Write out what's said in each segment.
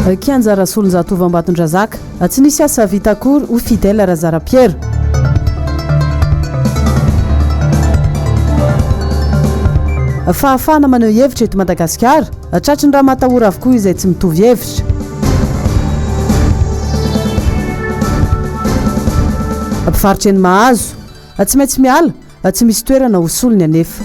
kianja rasolonjatova ambatondrazaka tsy nisy asa vita akory ho fidèle razara pierre fahafana maneho hevitra eto Madagascar tratry ny raha matahora avokoa izay tsy mitovy hevitra mpivarotra eny mahazo tsy maintsy miala tsy misy toerana ho solony anefa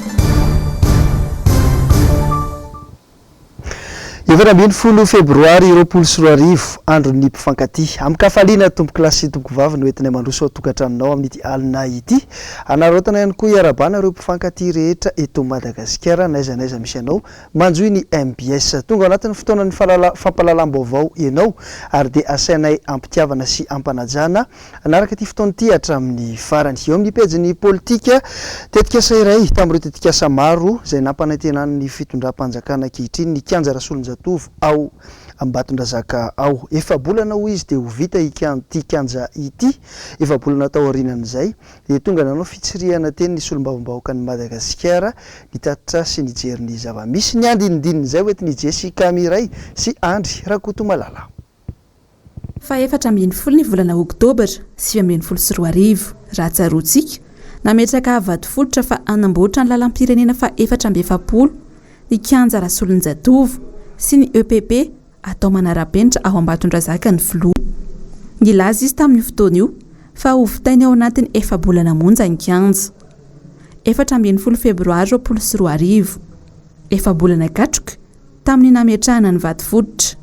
20 Febroary 2024 andron'ny mpifankaty amikafaliana tomboky lasy tomboky vavy no entinay mandroso atokatranonao amin'ity alina ity anarotana ihany koa iarabana ireo mpifankaty rehetra eto Madagascar naiza misy anao manjoy ny MBS tonga anatin'ny fotoanan'ny fampahalalam-baovao ianao ary dia asainay ampitiavana sy ampanajana anaraka ity fotoana ity hatramin'ny farany eo amin'ny pejiny politika tetikasa iray tamin'ireo tetikasa maro izay nampanantenan'ny fitondram-panjakana ankehitriny ny kianja rasolonjatovy ao ambatondrazaka ao efa bolana ho izy dia ho vita ity kianja ity efa bolana tao aorianan'izay dia tonga nanao fitsirihana teny ny solombavam-bahoaka ny Madagasikara nitatitra sy nijery ny zava-misy ny andinindinizay hoetiny Jessica Miray sy Andry Rakoto Malala. Fa 14 ny volana Oktobra 2024 raha tsaroantsika nametraka avato fototra fa anamboatra ny lalam-pirenena fa 470 ny kianja rasolonjatova sy ny EPP atao manara-penitra ao ambatondrazaka ny filoha. Nilaza izy tamin'ny fotoana io fa ho vitainy ao anatin'ny efa bolana monja ny kianja. 14 Febroary 2024 efa bolana katroka tamin'ny nametrahana ny vato fototra.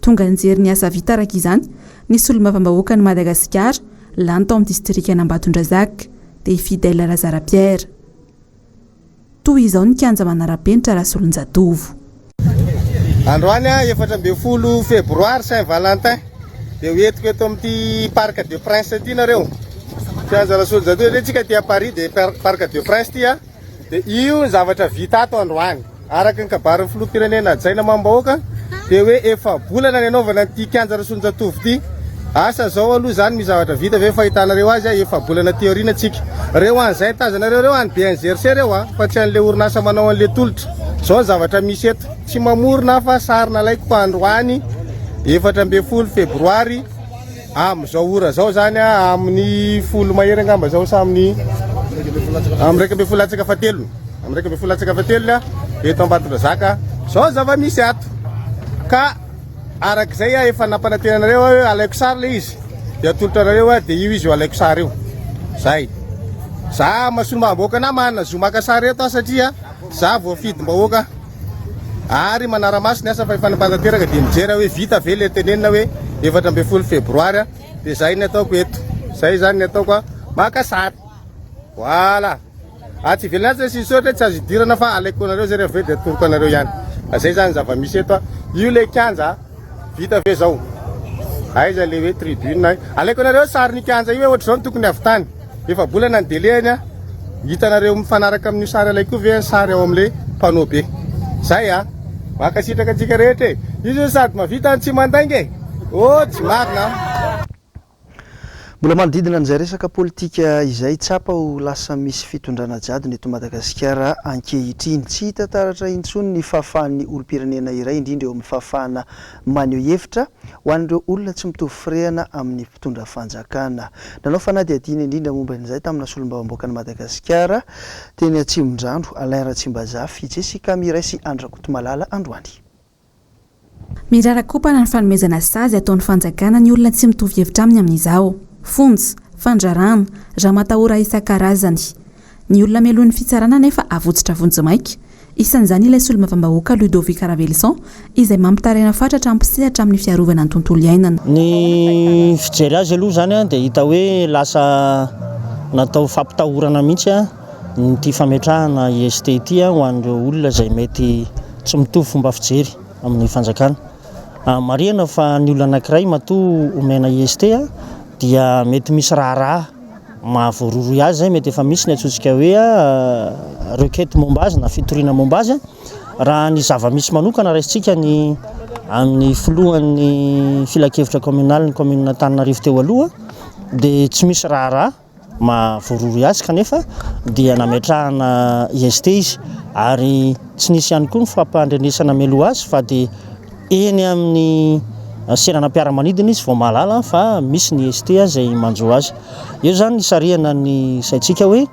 Tonga nijery ny asa vita araka izany ny solombavam-bahoaka ny Madagascar lany tao amin'ny distrika an'Ambatondrazaka dia fidèle Razara Pierre. Toy izao ny kianja manara-penitra rasolonjatova. Androany 14 Febroary Saint-Valentin dia hoentiko eto amin'ity Parc de Prince ity nareo. Kianja rasolonjatova retsika ty à Paris dia Parc de Prince ty dia io ny zavatra vita ato androany araka ny kabarin'ny filoham-pirenena jaina amam-bahoaka dia hoe efa bolana ny anaovana ity kianja rasolonjatova ity. Asa zao aloha zany misy zavatra vita ve fahitanareo azy efa bolana teoriana tsika. Reo an'izay tazanareo reo any BNGRC reo fa tsy an'le orinasa manao an'le tolotra. Zao zavatra misy eto tsy mamorona fa sarina laiko androany 14 Febroary amin'izao ora zao zany amin'ny folo mahery angamba zao sa amin'ny 12 latsaka fatelo. Amin'ny 12 latsaka fatelo eto Ambatondrazaka zao zava-misy ato. Ka arak'izay efa nampanantenanareo hoe alaiko sary le izy dia atolotranareo dia io izy io alaiko sary io zay za masolombavam-bahoaka na manana zomaka sary eto satria za voafidim-bahoaka ary manara-maso ny asa fa efa nampananteraka dia mijery hoe vita ve le tenenina hoe 14 Febroary dia zay ny ataoko eto zay zany ny ataoko maka sary voilà tsy velona azy sy sotra tsy azo idirana fa alaiko anareo zay rehefa dia atoroko anareo ihany zay zany zava-misy eto io le kianja vita ve zao aiza le hoe tribune alaiko anareo sary ny kianja io hoe ohatr' zao ny tokony avy tany efa bolana ny delehany hitanareo mifanaraka amin'io sary alaiko ve ny sary ao amin'le panneau be zay makasitraka antsika rehetra izy sady mavita ny tsy mandaingy tsy marina. Mbola manodidina an'izay resaka politika izay tsapa ho lasa misy fitondrana jadona eto Madagasikara ankehitriny tsy hita taratra intsony ny fahafahan'ny olom-pirenena iray indrindra eo amin'ny fahafahana maneho hevitra ho an'ireo olona tsy mitovy firehana amin'ny mpitondra fanjakana. Nanao fanadihadiana indrindra momba an'izay tamina solombavam-bahoaka ny Madagasikara teny Atsimondrano Alain Ratsimbazafy Jessica Miray sy Andry Rakoto Malala androany. Mirarakopana ny fanomezana sazy ataon'ny fanjakana ny olona tsy mitovy hevitra aminy amin'izao. Fonjy, fandrarana, raha matahora isan-karazany. Ny olona mialohan'ny fitsarana nefa avotsitra vonjimaika. Isan'izany ilay solombavam-bahoaka Ludovic Ravelson izay mampitarena fatratra ampisehatra amin'ny fiarovana ny tontolo iainana. Ny fijery azy aloha zany dia hita hoe lasa natao fampitahorana mihitsy ny fametrahana IST ity ho an'ireo olona izay mety tsy mitovy fomba fijery amin'ny fanjakana. Marihana fa ny olona anankiray matoa omena IST dia mety misy raharaha mahavoarory azy zay mety efa misy ny atsotsika hoe requête momba azy na fitoriana momba azy raha ny zava-misy manokana raisitsika ny amin'ny filohan'ny filakevitra communal ny commune Antananarivo teo aloha dia tsy misy raharaha mahavoarory azy kanefa dia nametrahana IST izy ary tsy nisy ihany koa ny fampandrenesana melo azy fa dia eny amin'ny serana mpiara-manidina izy vao mahalala fa misy ny ST zay manjo azy. Io zany ny sarihana ny saitsika hoe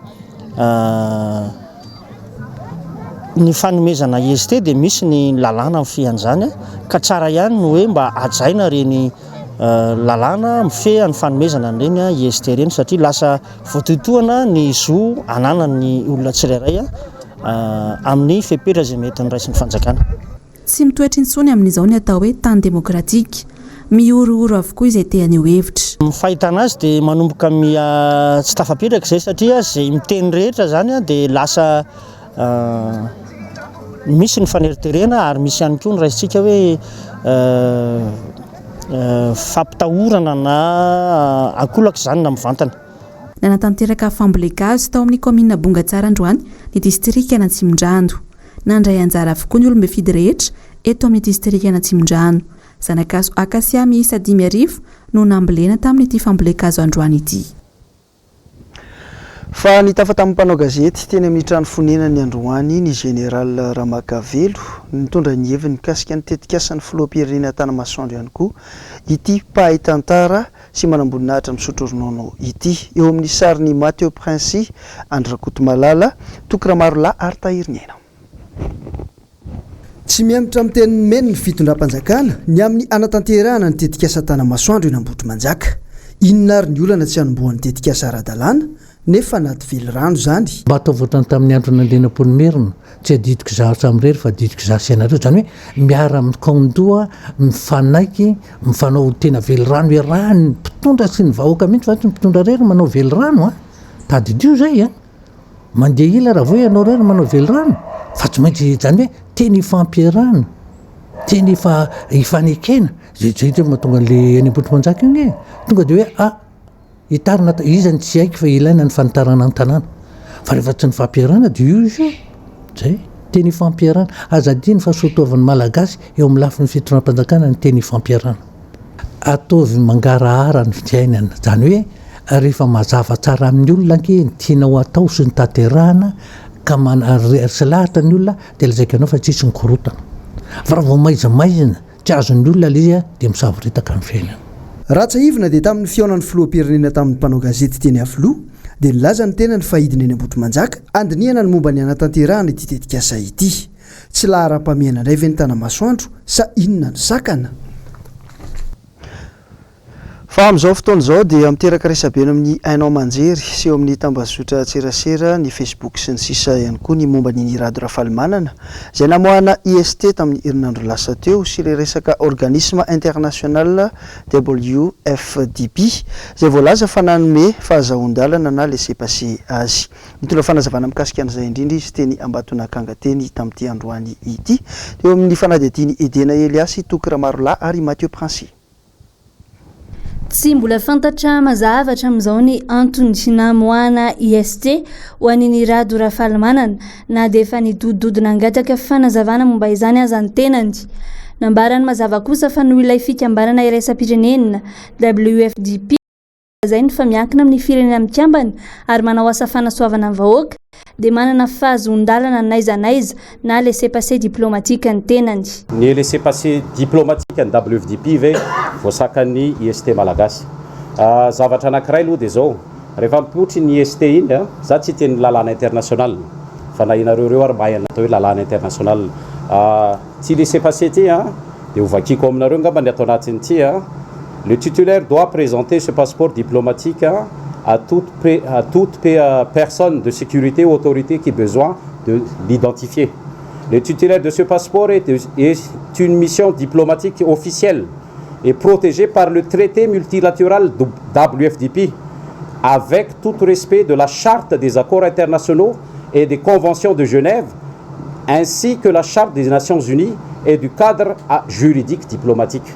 ny fanomezana ST dia misy ny lalàna amin'ny fian'izany ka tsara ihany no hoe mba ajaina reny lalàna mifeha ny fanomezana nireny ST reny satria lasa voatotoana ny zo ananany olona tsirairay amin'ny fepetra zay mety ny raisy ny fanjakana. Tsy mitoetra intsony amin'izao ny atao hoe tany demokratika, miorooro avokoa izay te-anio hevitra. Ny fahitana azy dia manomboka tsy tafapetraka izay satria zay miteny rehetra zany dia lasa misy ny faneriterena ary misy ihany koa ny raisitsika hoe fampitahorana na akolaka zany na mivantana. Nanatanteraka fambolekazo tao amin'ny komina Bongatsara androany ny distrika Antsimondrano. Nandray anjara avokoa ny olom-befidy rehetra eto amin'ny distrika Antsimondrano. Zanakazo akasia miisa 5,000 no nambolena tamin'ity fambolekazo androany ity. Fa nitafa tamin'ny mpanao gazety teny amin'ny trano fonenany androany ny général Ramakavelo nitondra ny heviny mikasika ny tetikasan'ny filoham-pirenena Tanamasoandro ihany koa ity pahay tantara sy manamboninahitra misotro ronono ity. Eo amin'ny sariny Mateo Prince Andrakoto Malala Tokiramarola ary Tahiriniena. Tsy miamitra amin'ny tenin'ny meny ny fitondram-panjakana ny amin'ny anatanterahana ny tetikasa Tanamasoandro eny Ambohitrimanjaka. Inona ary ny olana tsy hanombohan'ny tetikasa ara-dalàna nefa anaty velirano zany. Mba ataovotany tamin'ny andro nandena-ponimerina tsy adidiko zahotra amin'irery fa adidiko zaho sianareo zany hoe miara mikondoa mifanaiky mifanao tena velirano hoe raha ny mpitondra sy ny vahoaka mihitsy fa tsy mpitondra rery manao velirano tadidio zay mandeha ila raha vo ianao rery manao velirano fa tsy maintsy zany hoe teny ifampiarana teny ifanekena zay mahatonga an'le any Ambohitrimanjaka iny tonga dia hoe hitarina izany tsy haiko fa ilaina ny fanitarana ny tanàna fa rehefa tsy ny fampiarana dia io izy zay teny fampiarana azadiny fa sotoavan'ny malagasy eo amin'ny lafin'ny fitondram-panjakana ny teny fampiarana ataovy mangarahara ny fiainana zany hoe rehefa mazava tsara amin'ny olona ke ny tianao atao sy ny tanterahana ka sy lahatra ny olona dia lazaika anao fa tsisy ny korotana fa raha vao maizamaizina tsy azon'ny olona le izy dia misavoritaka amin'ny fiainana. Ratsa ivina dia tamin'ny fiaonan'ny filoham-pirenena tamin'ny mpanao gazety teny Afloha dia nilaza ny tena ny fahidiny eny Ambohitrimanjaka andiniana ny momba ny anatanterahana ity tetikasa ity. Tsy lahara-pameana indray ve ny Tanamasoandro sa inona ny sakana? Fa amin'izao fotoana izao dia miteraka resabeny amin'ny hainao manjery sy eo amin'ny tambazotra tserasera ny Facebook sy ny sisa ihany koa ny momba ny rado rafalimanana izay namoahana IST tamin'ny herinandro lasa teo sy ilay resaka organisme international WFDP izay voalaza fa nanome fahazahoan-dalana na laissez-passer azy. Mitondra fanazavana mikasika an'izay indrindra izy teny Ambatonakanga teny tamin'ity androany ity eo amin'ny fanadihadiany Edena Eliasy Tokiramarola ary Mateo Prince. Tsy mbola fantatra mazavatra amin'izao ny antony sy namoahana IST ho an'ny rado rafalimanana na dia efa nidododona angataka fanazavana momba izany aza ny tenany. Nambarany mazava kosa fa noho ilay fikambanana iraisam-pirenena WFDP izay ny fa miankina amin'ny firenena mikambana ary manao asa fanasoavana amin'ny vahoaka dia manana fahazoan-dalana n'aiza n'aiza na laissez-passer diplomatique ny tenany. Ny laissez-passer diplomatique ny WFDP ve voasakan'ny IST malagasy. Zavatra anankiray aloha dia zao rehefa mipotry ny IST iny za tsy teny lalàna international fa na inareo ary mahay anatao hoe lalàna international tsy laissez-passer ty dia hovakiko aminareo ngamba ny atao anatiny ty le titulaire doit présenter ce passeport diplomatique à toute personne de sécurité ou autorité qui a besoin de l'identifier. Le titulaire de ce passeport est une mission diplomatique officielle et protégée par le traité multilatéral de WFDP avec tout respect de la charte des accords internationaux et des conventions de Genève ainsi que la charte des Nations Unies et du cadre juridique diplomatique.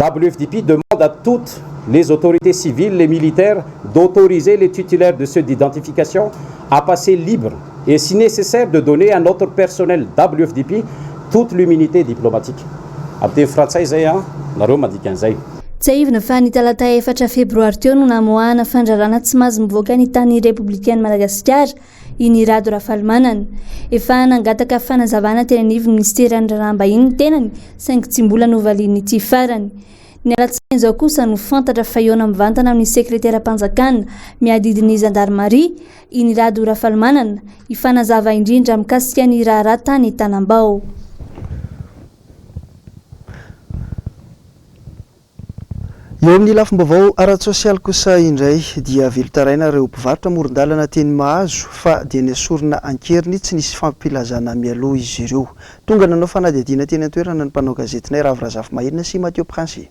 WFDP demande à toutes les autorités civiles, les militaires, d'autoriser les titulaires de ceux d'identification à passer libre et si nécessaire de donner à notre personnel WFDP toute l'immunité diplomatique. Abte Fratsay zay nareo madikan'izay. Tsy aivina fa ny talata 4 Febroary teo no namoahana fandrarana tsy mahazo mivoaka ny tany républicaine Madagascar iny rado rafalimanana efa nangataka fanazavana teny anivy ministeran'ny rahambahiny ny tenany saingy tsy mbola novaliany ity farany. Ny alatsinainy izao kosa no fantatra fa eo mivantana amin'ny sekretera-panjakana miadidin'ny zandarmaria iny rado rafalimanana ifanazava indrindra mikasika ny raharaha tany Tanambao. Eo amin'ny lafim-baovao ara-tsosialy kosa indray dia velotaraina ireo mpivarotra amoron-dalana teny mahazo fa dia ny asorina ankeriny tsy nisy fampilazana mialoha izy ireo. Tonga nanao fanadihadiana teny an-toerana ny mpanao gazetinay Ravrazafy Mahirina sy Mathieu Prince.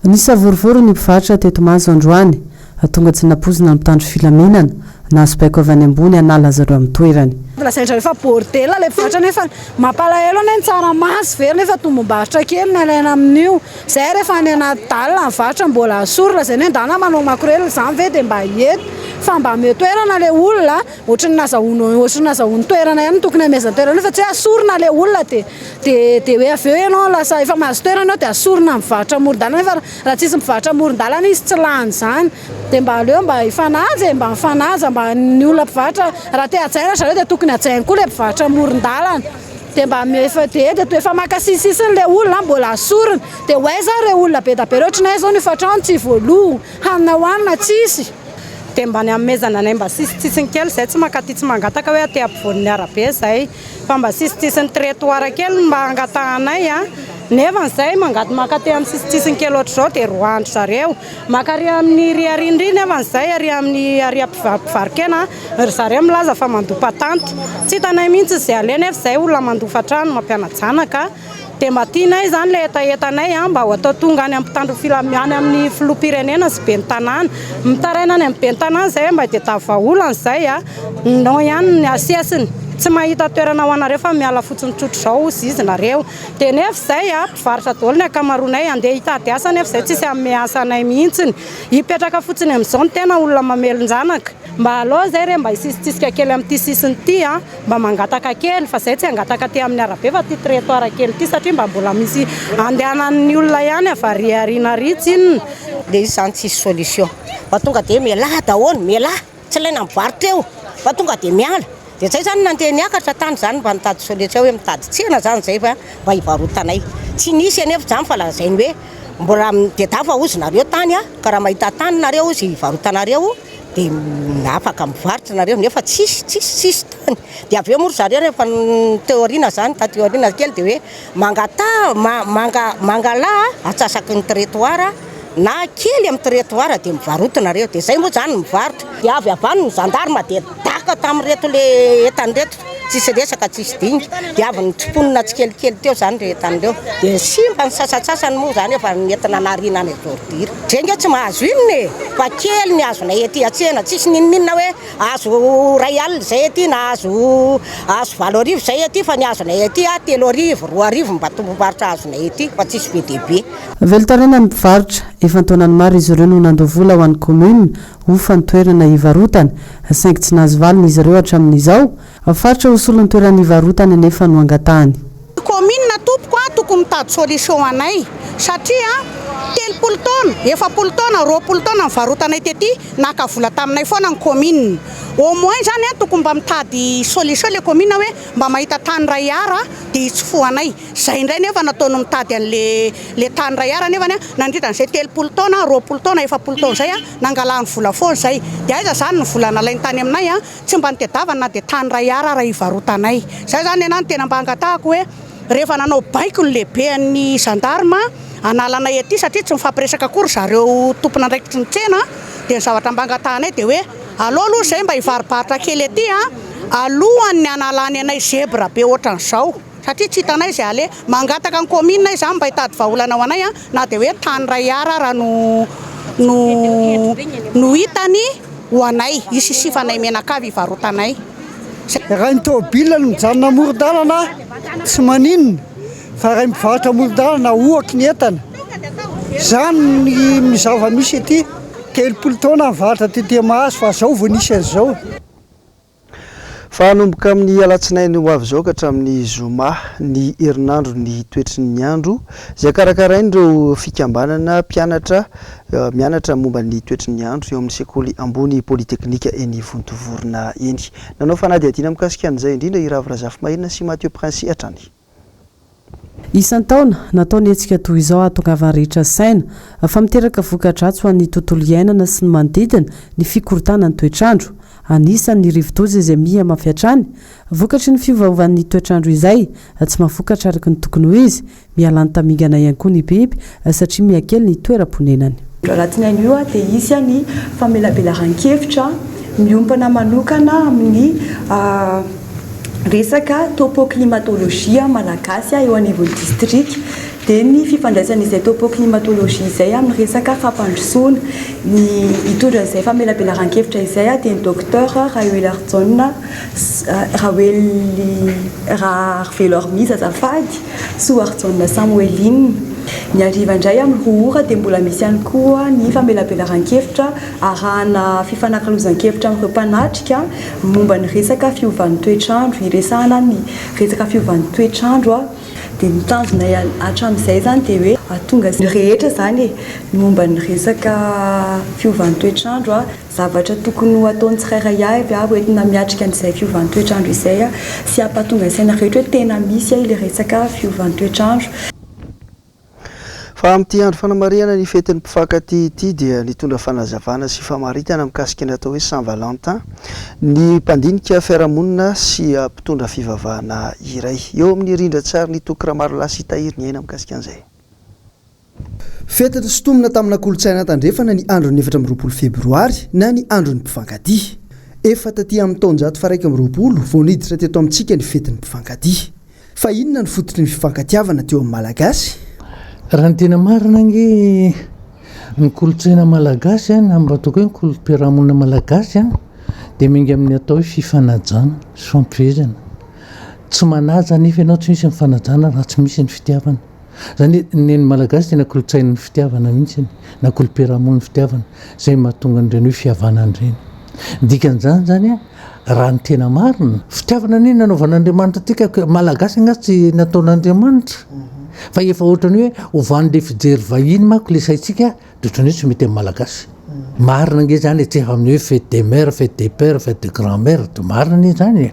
Nisa vorivoro ny mpivarotra teto Mahazo androany tonga tsy napozina ny mitandro filaminana na asobaiko avy any ambony anala azy ireo amin'ny toerany. Lazaindra rehefa bordela le mpivarotra nefa mampalahelo ane ny tsaramaso very nefa tombom-barotra kely ny alaina amin'io. Zay rehefa any anaty dalana mivarotra mbola asorina zay ny andana manao makorela zany ve dia mba hiety fa mba ame toerana le olona ohatrany nazahoany toerana ihany tokony amezany toerana nefa tsy hoe asorina le olona dia hoe avy eo ianao lasa efa mahazo toerana ao dia asorina mivarotra amoron-dalana nefa raha tsisy mivarotra amoron-dalana izy tsy lany zany dia mba aleo mba ifanaja mba mifanaja mba ny olona mpivarotra raha te hajaina zareo dia tokony hajaina koa le mpivarotra amoron-dalana dia mba dia efa makasisisiny le olona mbola asorina dia hoaiza re olona be da be ohatranay zao ny fatrano tsy voaloha hanina hoanina tsisy dia mba ny amezana anay mba sisitsisiny kely zay tsy makaty tsy mangataka hoe aty ampovoan'ny arabe zay fa mba sisitsisiny trottoir kely mba angatahanay nefa zay makaty amin'ny sisitsisiny kely ohatr' zao dia roa andro zareo makary amin'ny riarindry nefa zay ary amin'ny aria-mpivarokena zareo milaza fa mandopa tanty tsy hitanay mihitsy zay ale nefa zay olona mandofa trano mampianajanaka dia matinay zany le etaetanay mba ho atao tonga any ampitandro filamiany amin'ny filoham-pirenena sy be ny tanàna mitaraina any amin'ny be ny tanàna zay mba dia tavaolana zay nao ihany ny asesiny tsy mahita toerana ho anareo fa miala fotsiny trotro zao izy nareo dia nefa zay mpivarotra daholo ny akamaroanay andeha hitady asa nefa zay tsisy amin'ny asanay mihitsiny hipetraka fotsiny amin'izao ny tena olona mamelon-janaka mba aloha zay re mba hisisitsisika kely amin'ity sisiny ity mba mangataka kely fa zay tsy hangataka ty amin'ny arabe fa ty trottoir kely ity satria mba mbola misy andehanan'ny olona ihany avariariana ritsy inona dia izy zany tsisy solution fa tonga dia mialahy daholo mialahy tsy ilaina mivarotra eo fa tonga dia miala dia zay zany nandeha niakatra tany zany mba nitady solution hoe mitady tsena zany zay fa mba hivarotanay tsy nisy anefa zany fa lazainy hoe mbola dia dafa ozy nareo tany ka raha mahita tany nareo izy hivarotanareo dia afaka mivarotra nareo nefa tsisy tany dia avy eo moa zareo rehefa teoriana zany teoriana kely dia hoe mangalahy atsasaky ny trottoir na kely amin'ny trottoir dia mivarotanareo dia zay moa zany mivarotra dia avy avany ny gendarme dia daka tamin'reto le etan'reto tsisy resaka tsisy dinga dia avy ny tsiponina tsikelikely teo zany re etan'ireo dia simba ny sasatsasany moa zany efa nentina narina any ordure zenga tsy mahazo inony fa kely ny azonay ety atsena tsisy nininina hoe azo ray alina zay ety na azo 20 zay ety fa ny azonay ety 3 4 mba tombovarotra azonay ety fa tsisy be dia be velotaraina ny mpivarotra efa antonany maro izy ireo no nandovola ho an'ny commune ofa ny toerana hivarotana saingy tsy nahazo valiny izy ireo hatramin'izao afaritra hosolon'ny toerana hivarotana nefa no angatahany. Commune tompoko tokony mitady solution anay satria 30 taona 40 taona 20 taona mivarotanay tety nakavola taminay foana ny commune au moins zany tokony mba mitady solution le commune hoe mba mahita tany ray ara dia hitsofoanay zay indray nefa nataony mitady an'le tany ray ara nefa nandritran'izay 30 taona 20 taona 40 taona zay nangalany vola foana zay dia aiza zany ny vola nalainy tany aminay tsy mba nitadiavana na dia tany ray ara raha hivarotanay zay zany enany tena mba angatahako hoe rehefa nanao baiko ny lehibe an'ny gendarme analanay ety satria tsy mifampiresaka akory zareo tompona andraikitry ny tsena dia ny zavatra mba angatahanay dia hoe aloha aloha zay mba hivarobarotra kely ety alohan'ny analany anay zebra be ohatran'izao satria tsy hitanay zay ale mangataka ny commune izany mba hitady vahaolana ho anay na dia hoe tany ray ara raha no hitany ho anay isisifanay menakavy hivarotanay raha ny tômôbila no mijanona amoron-dalana tsy maninona fa raha mivarotra amoron-dalana ohaky ny entana zany ny mizava misy ety 30 taona mivarotra tete mahazo fa zao vao nisy an'izao. Fa nomboka amin'ny alatsinainy ho avy zao ka hatramin'ny zoma ny herinandro ny toetry ny andro izay karakarainy ireo fikambanana mpianatra mianatra momba ny toetry ny andro eo amin'ny sekoly ambony polyteknika eny Vontovorona eny. Nanao fanady adina mikasika an'izay indrindra i Ravy Razafy sy Mathieu Prince hatrany. Isan-taona nataony hetsika toy izao ahatongavan'ny rehetra saina fa miteraka voka-dratsy ho an'ny tontolo iainana sy ny manodidina ny fikorotana ny toetrandro. Anisan'ny rivo-doza izay miha mafiatrany vokatry ny fiovaovan'ny toetrandro izay tsy mahafokatra araka ny tokony ho izy mialany tamingana ihany koa ny biby satria miakely ny toeram-ponenany. Ratsinainy io dia izy ny famelabelaran-kevitra miompana manokana amin'ny resaka topoclimatolojia malagasy eo anivon'ny district dia ny fifandraisan'izay topoclimatolojia izay amin'ny resaka fampandrosoana ny hitondra izay famelabelaran-kevitra izay dia ny docteur Ravelo Mbs azafady Soarjona Samueline. Ny ariva indray amin'ny roa ora dia mbola misy ihany koa ny famelabelaran-kevitra arahana fifanankalozan-kevitra amin'ireo mpanatrika momba ny resaka fiovan'ny toetrandro, iresahana ny resaka fiovan'ny toetrandro dia mitanjona hatramin'izay zany dia hoe tonga ny rehetra zany momba ny resaka fiovan'ny toetrandro zavatra tokony ho ataony tsirairay avy hoentina miatrika an'izay fiovan'ny toetrandro izay sy hampatonga saina rehetra hoe tena misy ilay resaka fiovan'ny toetrandro. Fa amin'ity andro fanamariana ny fetin'ny mpifankatia ity dia nitondra fanazavana sy famaritana mikasika ny atao hoe Saint Valentin ny mpandinika fiarahamonina sy mpitondra fivavahana iray eo amin'ny rindra-tsary ny Tokiramarolay sy Tahiry ny aina mikasika an'izay. Fety sotomina tamina kolotsaina tandrefana ny andron'ny 7 Febroary na ny andron'ny mpifankatia. Efa taty amin'ny taonjato fa 120 vao niditra teto amintsika ny fetin'ny mpifankatia. Fa inona ny fototry ny fifankatiavana teo amin'ny Malagasy? Raha ny tena marina ny kolotsaina malagasy na mba toko hoe ny kolom-piarahamonina malagasy dia mingy amin'ny atao hoe fifanajana sy fampivezana. Tsy manaja nefa ianao tsy misy ny fanajana raha tsy misy ny fitiavana. Zany ny malagasy tena kolotsaina ny fitiavana mihitsy na kolom-piarahamonina fitiavana izay mahatonga an'ireny hoe fihavanan'ireny. Dikan'izany zany raha ny tena marina fitiavana ny nanaovan'Andriamanitra tika malagasy angasy tsy nataon'Andriamanitra. Fa efa ohatrany hoe ovan'le fijery vahiny manko le saitsika dia ohatrany hoe tsy mety amin'ny malagasy. Marina nge zany tsy efa amin'ny hoe fête des mères, fête des pères, fête des grands-mères dia marina ny zany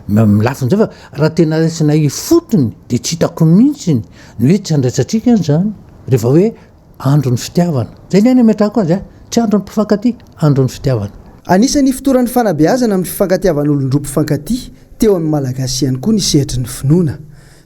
milafin'izay fa raha tena raisina fotony dia tsy hitako mihitsy ny hoe tsy andraisatrika zany rehefa hoe andro ny fitiavana. Zay ny any ametrahako azy tsy andro ny mpifankatia, andro ny fitiavana. Anisan'ny fotoran'ny fanabeazana amin'ny fifankatiavan'olon-droa mpifankatia teo amin'ny Malagasy ihany koa ny sehatry ny finoana.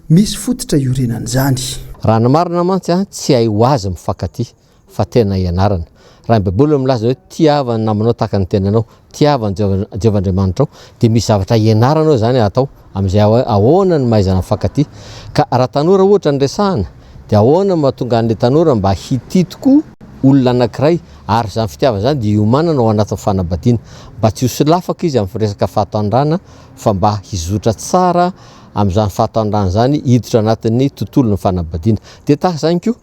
Misy fototra iorenan'izany. Raha ny marina mantsy tsy hay ho azy mifankatia fa tena ianarana. Raha ny Baiboly milaza hoe tiavana namanao tahaka ny tenanao, tiavana Jehovandriamanitrao dia misy zavatra ianaranao zany atao amin'izay ahoana ny mahaizana mifankatia. Ka raha tanora ohatra ny resahana dia ahoana mahatonga an'ilay tanora mba hitia tokoa olona anankiray ary zany fitiavana zany dia iomanana ao anatin'ny fanambadiana mba tsy ho silafaka izy amin'ny resaka fahatandrana fa mba hizotra tsara amin'izany fahatandrana zany hiditra anatin'ny tontolon'ny fanambadiana. Dia tahaka zany koa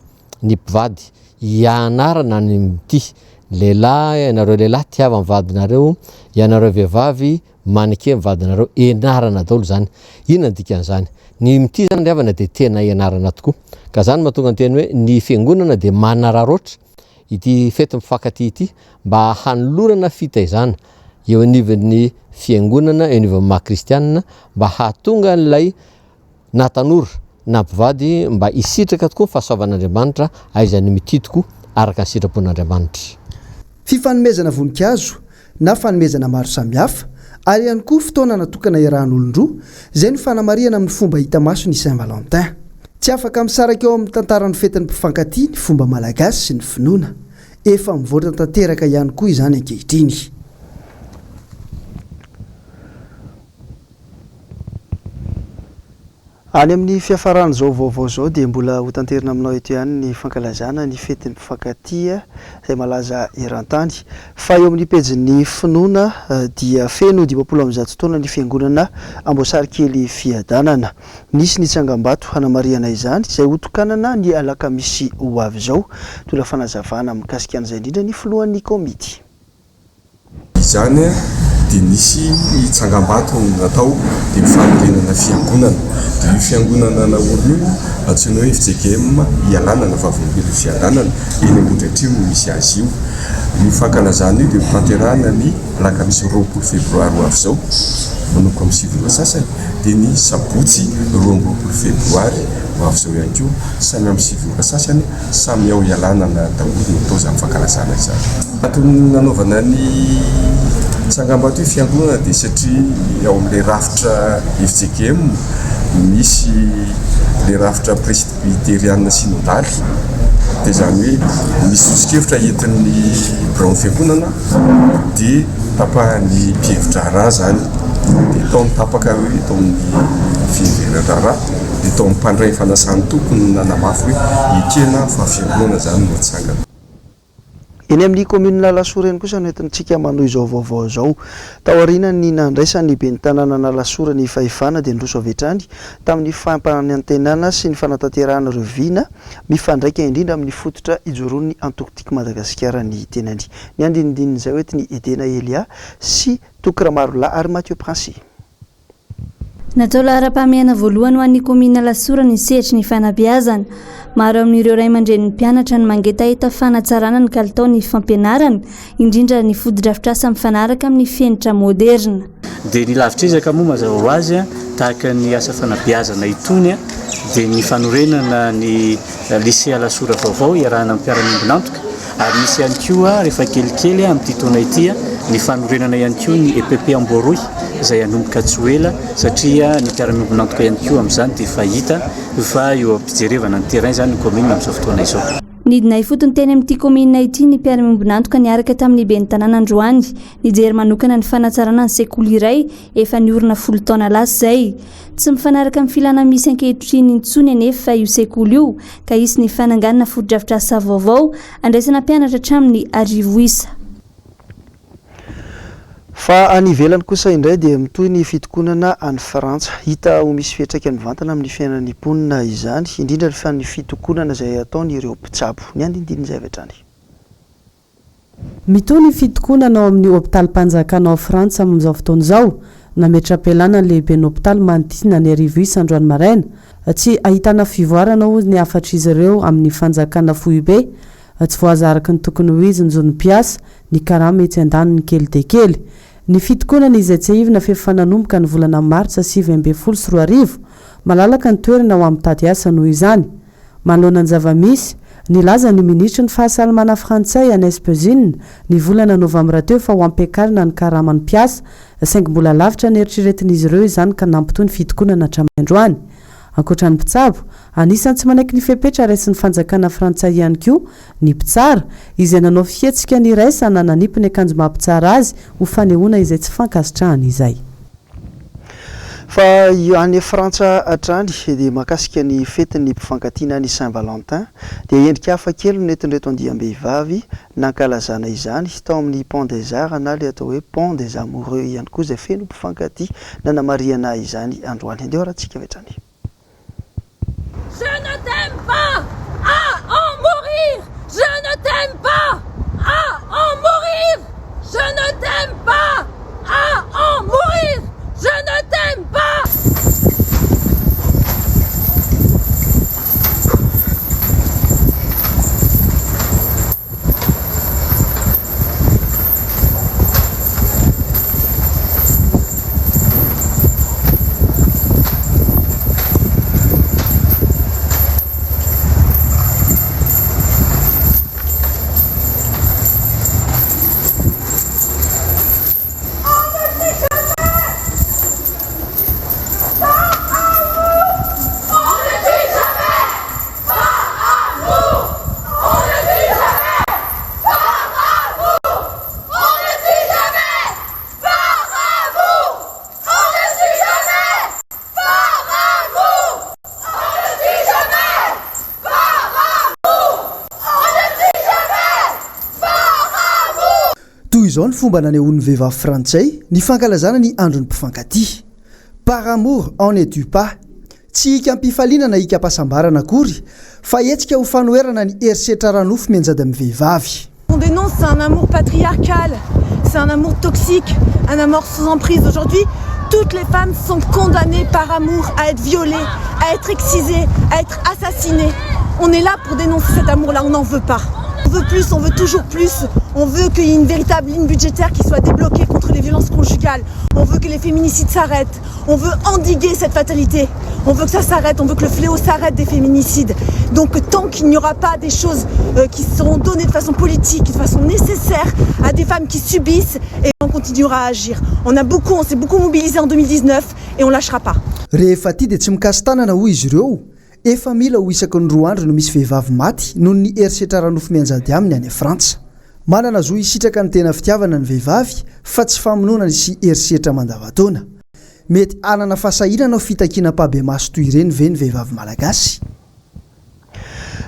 ny mpivady ianarana ny mity lehilahy, ianareo lehilahy tiava amin'ny vadinareo, ianareo vehivavy manike amin'ny vadinareo, ianarana daholo zany. Inona ny dikan'izany? Ny mity zany riavana dia tena ianarana tokoa. Ka zany mahatonga ny teny hoe ny fiangonana dia manararoatra ity fety mifankatia ity mba hanolorana fitaizana eo anivon'ny fiangonana eo anivon'ny maha-kristianina mba hahatonga n'ilay na tanora na mpivady mba hisitraka tokoa ny fahasoavan'Andriamanitra aizany mity tokoa araka ny sitrapon'Andriamanitra. Fifanomezana voninkazo na fanomezana maro samihafa ary ihany koa fotoana natokana iarahan'olon-droa izay ny fanamariana amin'ny fomba hita maso ny Saint Valentin. Tsy afaka misaraka eo amin'ny tantaran'ny fetin'ny mpifankatia ny fomba malagasy sy ny finoana. Efa mivoatra tanteraka ihany koa izany ankehitriny. any amin'ny fiafarany zao vaovao zao dia mbola ho tanterina aminao eto ihany ny fankalazana ny fetin'ny mpifankatia izay malaza eran-tany fa eo amin'ny pejin'ny finoana dia feno 20 taona ny fiangonana amboasary kely fiadanana nisy ny tsangam-bato hanamariana izany izay hotokanana ny alakamisy ho avy zao tola fanazavana mikasika an'izay indrindra ny filohan'ny komity izany dia nisy ny tsangam-bato natao dia mifanorenana fiangonana dia io fiangonana na olona io antsoina hoe FJKM ialana na Vaovao fiadanana eny Ambondretrimo misy azy io ny fankalazana io dia mitanterahana ny alakamisy 20 Febroary ho avy zao manoko amin'ny sivy sasany dia ny sabotsy 20 Febroary ho avy zao ihany koa samy amin'ny sivy sasany samy ao ialana na daholo natao izany fankalazana izany atony nanaovana ny tsangam-bato io fiangonana dia satria ao amin'ilay rafitra FJKM misy le rafitra presbyteriana synodaly dia izany hoe misy sosikevitra entin'ny braon fiangonana dia tapahany mpihevitra raha zany dia tao mitapaka hoe tao amin'ny fiheveratra raha dia tao amin'ny mpandray fanasany tokony nanamafy hoe ekena fa fiangonana zany no tsangana eny amin'ny commune Lalasora eny kosa no entintsika manohy izao vaovao zao tao aorianany nandraisany ben'ny tanàna Lalasora ny fahefana dia ndroso avetrany tamin'ny fampanantenana sy ny fanatanterahana revina mifandraika indrindra amin'ny fototra ijoroan'ny antokotiky Madagascar ny tenany ny andinindin'izay hoetiny Edena Elia sy Tokramarola ary Mathieu Princy natao lahara-pahamehana voalohany ho an'ny komina Lasora ny sehatry ny fanabeazana maro amin'ireo ray aman-dren'ny mpianatra ny mangeta hita fanatsarana ny kalitao ny fampianarana indrindra ny fotodrafitrasa mifanaraka amin'ny fenitra moderna dia ny lavitrizaka moa mazava ho azy tahaka ny asa fanabeazana itony dia ny fanorenana ny lycée Lasora vaovao iarahana amin'ny mpiara-miombonantoka ary misy ihany koa rehefa kelikely amin'ity taona ity ny fanorenana ihany koa ny EPP Amboroy izay anomboka tsy ho ela satria ny mpiara-miombonantoka ihany koa amin'izany dia fahita fa eo ampijerevana ny terrain zany ny commune amin'izao fotoana izao nidina ifotony teny amin'ity komina ity ny mpiara-miombonantoka niaraka tamin'ny ben'ny tanàna Androany nijery manokana ny fanatsarana ny sekoly iray efa niorina 10 taona lasa zay tsy mifanaraka amin'ny filana misy ankehitriny intsony anefa io sekoly io ka isy ny fananganana fotodrafitrasa vaovao andraisana mpianatra hatramin'ny arivo isa fa any ivelany kosa indray dia mitoy ny fitokonana any Frantsa hita ho misy fiatraika ny vantana amin'ny fiainan'ny mponina izany indrindra fa ny fitokonana izay ataony ireo mpitsabo ny andinindin'izay avy hatrany mitoy ny fitokonana ao amin'ny hôpitaly mpanjakana ao Frantsa amin'izao fotoana izao nametra-pialana ny lehiben'ny hôpitaly manodidina ny arivo isa androany maraina tsy ahitana fivoarana hozy ny afatra izy ireo amin'ny fanjakana fohibe tsy voazaraka ny tokony ho izy ny zon'ny mpiasa ny karama etsy an-daniny kely de kely ny fitokonana izay tsy ahivina fefananomboka ny volana martsa 2024 malalaka ny toerana ho amin'ny tady asa noho izany manoloana ny zavamisy nilaza ny ministra ny fahasalamana frantsay any Espezine ny volana novambra teo fa ho ampiakarina ny karaman'ny mpiasa saingy mbola lavitra ny eritreretin'izy ireo izany ka nampitoy ny fitokonana hatramin'ny androany ankoatra ny mpitsabo anisan'ny tsy manaiky ny fepetra raisin'ny fanjakana frantsay ihany koa ny mpitsara izay nanao fietsika ny raisana nanipiny akanjo mampitsara azy ho fanehoana izay tsy fankasitrahany izay fa any Frantsa hatrany dia makasika ny fetin'ny mpifankatiana ny Saint-Valentin dia endrika hafa kely no netin'reto andiam-behivavy nankalazana izany tao amin'ny Pont des Arts na le atao hoe Pont des Amoureux ihany koa izay feno mpifankatia nanamariana izany androany andeha rahantsika avy hatrany Je ne t'aime pas à en mourir. Je ne t'aime pas à en mourir. Je ne t'aime pas à en mourir. Je ne t'aime pas. izao ny fomba nanehoan'ny vehivavy frantsay ny fankalazana ny andron'ny mpifankatia. Par amour on ne tue pas. Tsy hika-mpifaliana na hika-pahasambarana akory fa etsika ho fanoherana ny herisetra ranofo mianjady amin'ny vehivavy. On dénonce, c'est un amour patriarcal, c'est un amour toxique, un amour sans emprise. Aujourd'hui, toutes les femmes sont condamnées par amour à être violées, à être excisées, à être assassinées. On est là pour dénoncer cet amour-là, on n'en veut pas. On veut plus, on veut toujours plus. On veut qu'il y ait une véritable ligne budgétaire qui soit débloquée contre les violences conjugales. On veut que les féminicides s'arrêtent. On veut endiguer cette fatalité. On veut que ça s'arrête, on veut que le fléau s'arrête des féminicides. Donc tant qu'il n'y aura pas des choses qui seront données de façon politique, de façon nécessaire à des femmes qui subissent, et on continuera à agir. On s'est beaucoup mobilisé en 2019 et on lâchera pas. Rehefa ty dia tsy mikasy tanana hoy izy ireo, efa mila ho isaky ny 2 andro no misy vehivavy maty noho ny herisetra ranofo mianjady aminy any Frantsa. Manana zo isitraka ny tena fitiavana ny vehivavy fa tsy famonoana sy herisetra mandavataona. Mety anana fahasahiana ao fitakiana-pabe maso toy ireny ve ny vehivavy malagasy.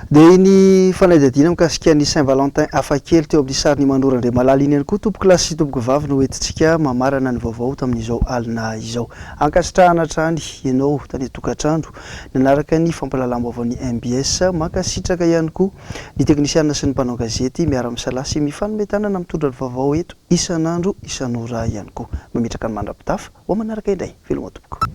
Dia ny fanadihadiana mikasika ny Saint-Valentin hafakely teo amin'ny sariny Mandorandre malala iny ihany koa tompoko lasy sy tompoko vavy no entintsika mamarana ny vaovao tamin'izao alina izao. Ankasitrahana hatrany ianao tany tokantrandro nanaraka ny fampalalam-baovao ny MBS mankasitraka ihany koa ny teknisiana sy ny mpanao gazety miara-misalaha sy mifanometanana mitondra ny vaovao eto isan'andro isan'ora ihany koa. Mametraka ny mandrapitafa ho manaraka indray veloma tompoko.